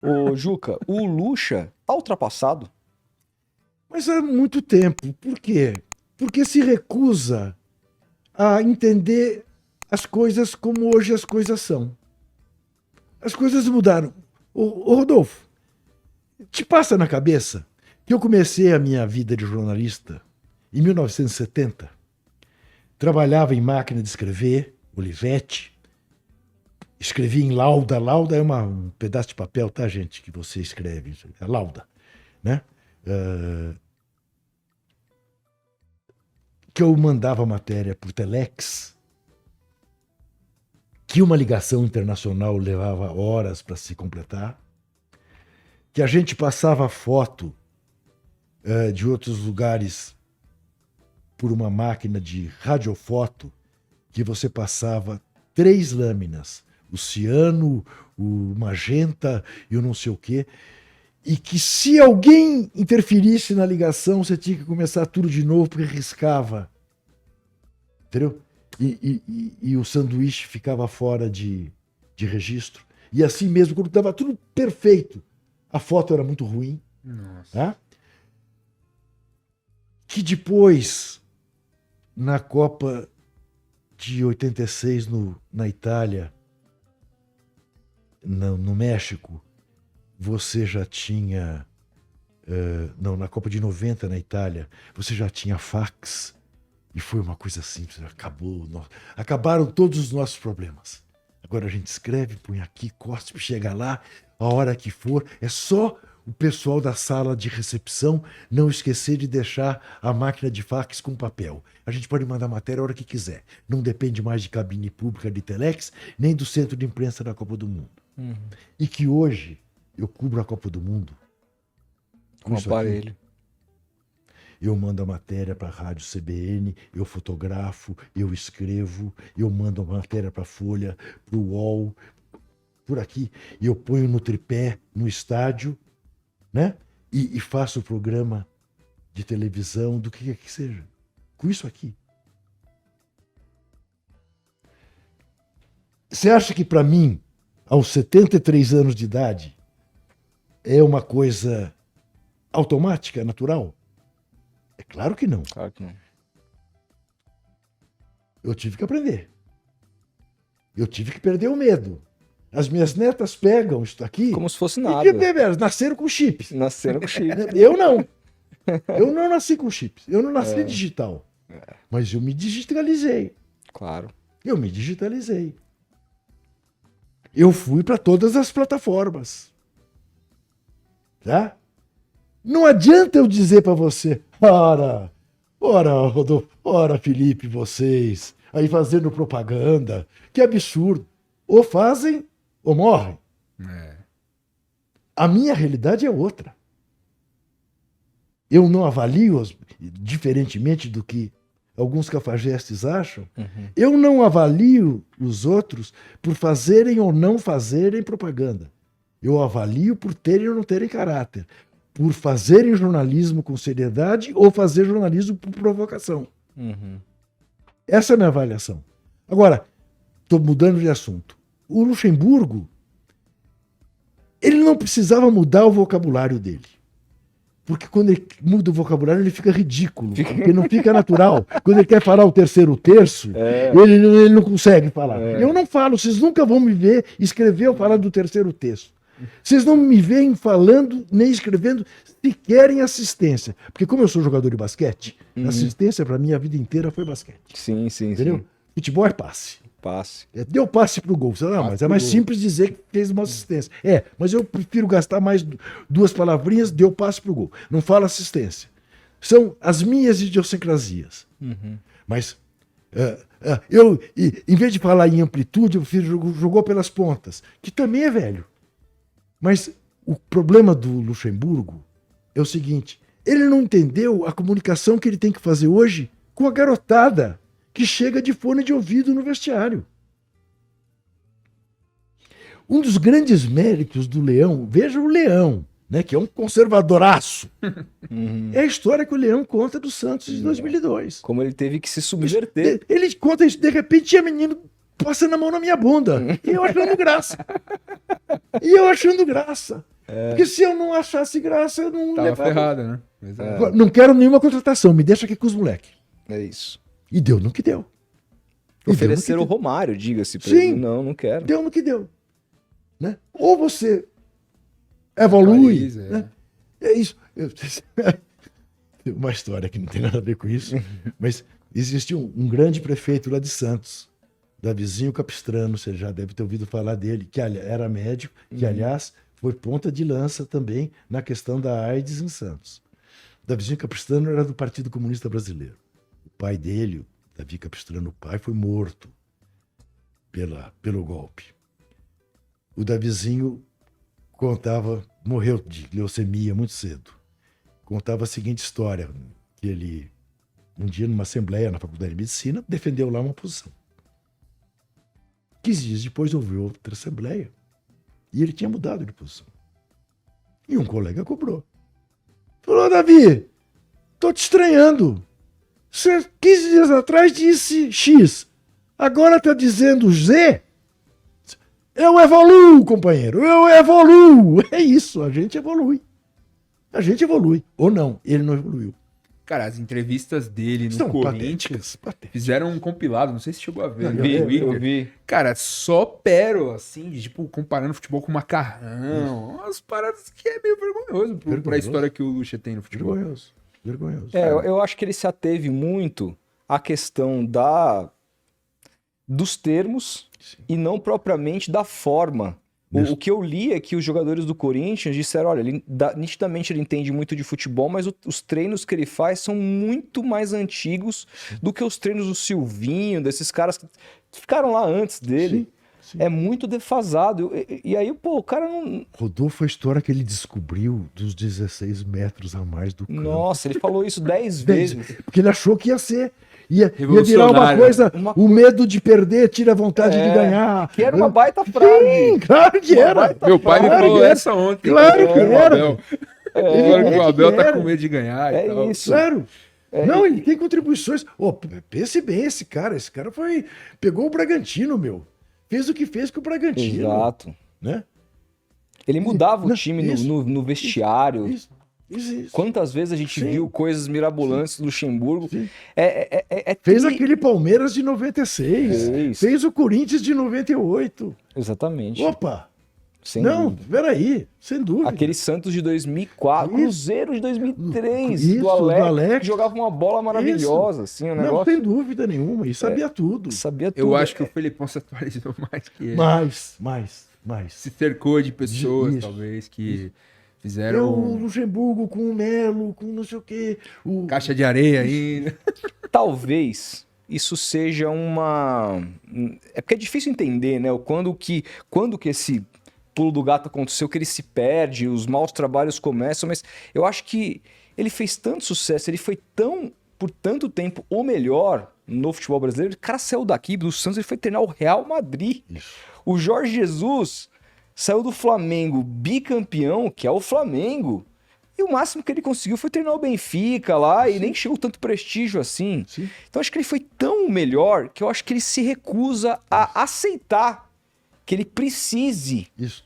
Ô, Juca, o Lucha tá ultrapassado? Mas há muito tempo. Por quê? Porque se recusa a entender as coisas como hoje as coisas são. As coisas mudaram. Ô Rodolfo, te passa na cabeça que eu comecei a minha vida de jornalista em 1970. Trabalhava em máquina de escrever, Olivetti. Escrevi em lauda. Lauda é um pedaço de papel, tá, gente? Que você escreve. É lauda, né? Que eu mandava matéria por telex, que uma ligação internacional levava horas para se completar, que a gente passava foto de outros lugares por uma máquina de radiofoto, que você passava 3 lâminas, o ciano, o magenta e o não sei o quê, e que se alguém interferisse na ligação, você tinha que começar tudo de novo, porque riscava. Entendeu? E o sanduíche ficava fora de registro. E assim mesmo, quando estava tudo perfeito, a foto era muito ruim. Nossa. Tá? Que depois, na Copa de 86 na Itália, no México, você já tinha... não, na Copa de 90 na Itália, você já tinha fax. E foi uma coisa simples, acabaram todos os nossos problemas. Agora a gente escreve, põe aqui, cospe, chega lá, a hora que for. É só o pessoal da sala de recepção não esquecer de deixar a máquina de fax com papel. A gente pode mandar matéria a hora que quiser. Não depende mais de cabine pública de telex, nem do centro de imprensa da Copa do Mundo. Uhum. E que hoje eu cubro a Copa do Mundo Com aparelho. Eu mando a matéria para a Rádio CBN, eu fotografo, eu escrevo, eu mando a matéria para a Folha, para o UOL, por aqui. E eu ponho no tripé, no estádio, né? E faço o programa de televisão, do que quer que seja. Com isso aqui. Você acha que para mim, aos 73 anos de idade, é uma coisa automática, natural? É claro que não. Claro que não. Eu tive que aprender. Eu tive que perder o medo. As minhas netas pegam isso aqui... Como se fosse nada. Elas nasceram com chips. Nasceram com chip. Eu não. Eu não nasci com chips. Eu não nasci digital. Mas eu me digitalizei. Claro. Eu me digitalizei. Eu fui para todas as plataformas. Tá? Não adianta eu dizer para você, ora, Rodolfo, ora, Felipe, vocês, aí fazendo propaganda, que absurdo. Ou fazem ou morrem. A minha realidade é outra. Eu não avalio, diferentemente do que alguns cafajestes acham, eu não avalio os outros por fazerem ou não fazerem propaganda. Eu avalio por terem ou não terem caráter. Por fazerem jornalismo com seriedade ou fazer jornalismo por provocação. Essa é a minha avaliação. Agora, estou mudando de assunto. O Luxemburgo, ele não precisava mudar o vocabulário dele. Porque quando ele muda o vocabulário, ele fica ridículo. Porque não fica natural. Quando ele quer falar o terceiro terço, ele não consegue falar. Eu não falo, vocês nunca vão me ver escrever ou falar do terceiro terço. Vocês não me veem falando nem escrevendo sequer em assistência. Porque como eu sou jogador de basquete, assistência para mim a vida inteira foi basquete. Sim. Entendeu? Sim. Futebol é passe. Passe. Deu passe pro gol. Não, mas é mais simples dizer que fez uma assistência. Mas eu prefiro gastar mais 2 palavrinhas, deu passe pro gol. Não falo assistência. São as minhas idiosincrasias. Mas eu, em vez de falar em amplitude, eu prefiro jogou pelas pontas, que também é velho. Mas o problema do Luxemburgo é o seguinte, ele não entendeu a comunicação que ele tem que fazer hoje com a garotada que chega de fone de ouvido no vestiário. Um dos grandes méritos do Leão, veja o Leão, né, que é um conservadoraço, é a história que o Leão conta do Santos de 2002. Como ele teve que se subverter. Ele conta isso, de repente tinha menino passando a mão na minha bunda, e eu achando graça. E eu achando graça. Porque se eu não achasse graça, eu não Tava levava. ferrado, né? Exato. Agora, não quero nenhuma contratação, me deixa aqui com os moleques. É isso. E deu no que deu. E Ofereceram o deu no que Romário, diga-se pra Sim. ele. Não, não quero. deu. Deu no que deu. Né? Ou você evolui. Atualiza, Né? É isso. Tem uma história que não tem nada a ver com isso, mas existiu um grande prefeito lá de Santos, Davizinho Capistrano, você já deve ter ouvido falar dele, que era médico, que aliás foi ponta de lança também na questão da AIDS em Santos. Davizinho Capistrano era do Partido Comunista Brasileiro. O pai dele, o Davi Capistrano, o pai, foi morto pelo golpe. O Davizinho morreu de leucemia muito cedo. Contava a seguinte história, que ele, um dia numa assembleia na Faculdade de Medicina, defendeu lá uma posição. 15 dias depois houve outra assembleia e ele tinha mudado de posição. E um colega cobrou. Falou, Davi, tô te estranhando. Você 15 dias atrás disse X, agora tá dizendo Z? Eu evoluo, companheiro, eu evoluo. É isso, a gente evolui. A gente evolui. Ou não, ele não evoluiu. Cara, as entrevistas dele no São Corinthians patéticas. fizeram um compilado, não sei se chegou a ver. Não, no Vi, Twitter. eu vi. Cara, só pérola, assim, de tipo, comparando futebol com macarrão. Umas paradas que é meio vergonhoso pra Vergonhoso. história que o Lucha tem no futebol. Vergonhoso. Vergonhoso. Eu acho que ele se ateve muito à questão dos termos Sim. e não propriamente da forma. O que eu li é que os jogadores do Corinthians disseram, olha, nitidamente ele entende muito de futebol, mas os treinos que ele faz são muito mais antigos do que os treinos do Silvinho, desses caras que ficaram lá antes dele. Sim. É muito defasado. E aí, pô, o cara não... Rodolfo, a história que ele descobriu dos 16 metros a mais do campo. Nossa, ele falou isso 10 10, vezes. Porque ele achou que ia ser. Ia virar uma Revolucionário. coisa. Uma O medo de perder tira a vontade de ganhar. Que era uma baita frase. Sim, claro que Uma era. baita Meu pai me Claro falou que era. essa ontem. Claro que O era. Abel. Ele falou que o Abel tá era. com medo de ganhar É e tal. isso. Claro. Não, ele tem contribuições. Oh, pense bem, esse cara. Esse cara pegou o Bragantino, meu. Fez o que fez com o Bragantino. Exato. Né? Ele mudava o Não, time isso, no vestiário. Isso. Quantas vezes a gente Sim. viu coisas mirabolantes do Luxemburgo? Sim. Fez Fez aquele Palmeiras de 96. Fez. Fez o Corinthians de 98. Exatamente. Opa! Sem Não, dúvida. peraí. Sem dúvida. Aquele Santos de 2004, Isso. Cruzeiro de 2003, Isso, do do Alex, Alex. que jogava uma bola maravilhosa, assim, o Não, negócio. sem dúvida nenhuma. E sabia tudo. Sabia tudo. Eu acho que o Felipão se atualizou mais que ele. Mais. Se cercou de pessoas, Isso. talvez, que Eu, fizeram o Luxemburgo com o Melo, com não sei o quê. caixa de areia ainda. Talvez isso seja uma... É porque é difícil entender, né? Quando que esse pulo do gato aconteceu, que ele se perde, os maus trabalhos começam, mas eu acho que ele fez tanto sucesso, ele foi por tanto tempo o melhor no futebol brasileiro. O cara saiu daqui do Santos, ele foi treinar o Real Madrid. Isso. O Jorge Jesus saiu do Flamengo bicampeão, que é o Flamengo, e o máximo que ele conseguiu foi treinar o Benfica lá, e nem chegou tanto prestígio assim. Sim. Então acho que ele foi tão melhor que eu acho que ele se recusa a aceitar que ele precise. Isso.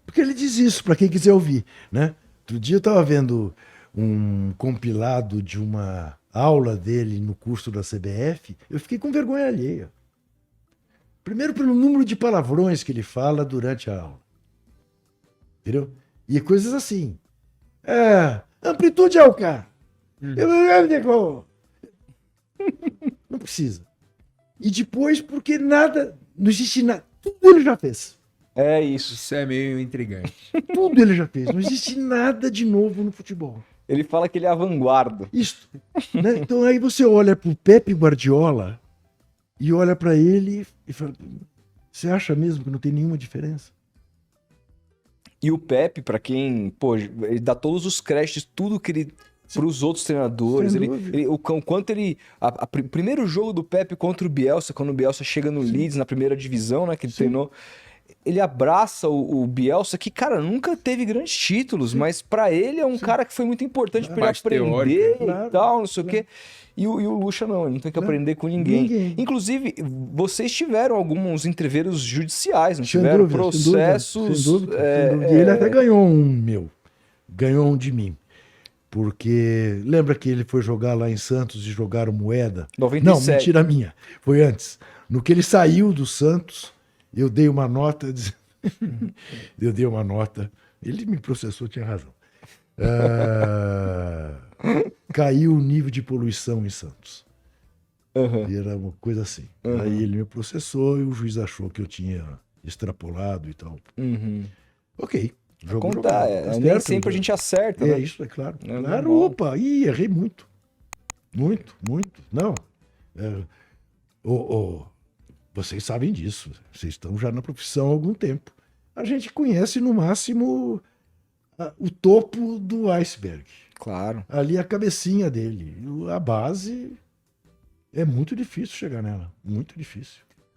Porque ele diz isso, para quem quiser ouvir, né? Outro dia eu estava vendo um compilado de uma aula dele no curso da CBF, eu fiquei com vergonha alheia. Primeiro pelo número de palavrões que ele fala durante a aula. Entendeu? E coisas assim. Amplitude é o cara. Não precisa. E depois, porque nada, não existe nada. Tudo ele já fez. É isso. Isso é meio intrigante. Tudo ele já fez. Não existe nada de novo no futebol. Ele fala que ele é a vanguarda. Isso. Né? Então aí você olha pro Pepe Guardiola e olha para ele e fala: você acha mesmo que não tem nenhuma diferença? E o Pepe, pra quem, pô, ele dá todos os créditos, tudo que ele... Para os outros treinadores, Sem dúvida. o quanto ele... O primeiro jogo do Pepe contra o Bielsa, quando o Bielsa chega no Leeds, na primeira divisão, né, que ele treinou, ele abraça o Bielsa, que, cara, nunca teve grandes títulos, mas pra ele é um cara que foi muito importante pra ele Parte aprender teórica, e tal, não sei o quê. E o Lucha não, ele não tem que aprender com ninguém. Inclusive, vocês tiveram alguns entreveros judiciais, não tiveram? Processos... Sem dúvida. E ele até ganhou um meu. Ganhou um de mim. Porque lembra que ele foi jogar lá em Santos e jogaram moeda? 97. Não, mentira minha. Foi antes. No que ele saiu do Santos, eu dei uma nota. Eu dei uma nota. Ele me processou, tinha razão. Caiu o nível de poluição em Santos. Uhum. E era uma coisa assim. Uhum. Aí ele me processou e o juiz achou que eu tinha extrapolado e tal. Uhum. Ok. Jogo Contar, jogado. nem sempre a gente acerta, né? Isso, é claro. É Claro, normal. opa, errei muito. Muito. Não. Vocês sabem disso. Vocês estão já na profissão há algum tempo. A gente conhece, no máximo, o topo do iceberg. Claro. Ali a cabecinha dele. A base é muito difícil chegar nela. Muito difícil.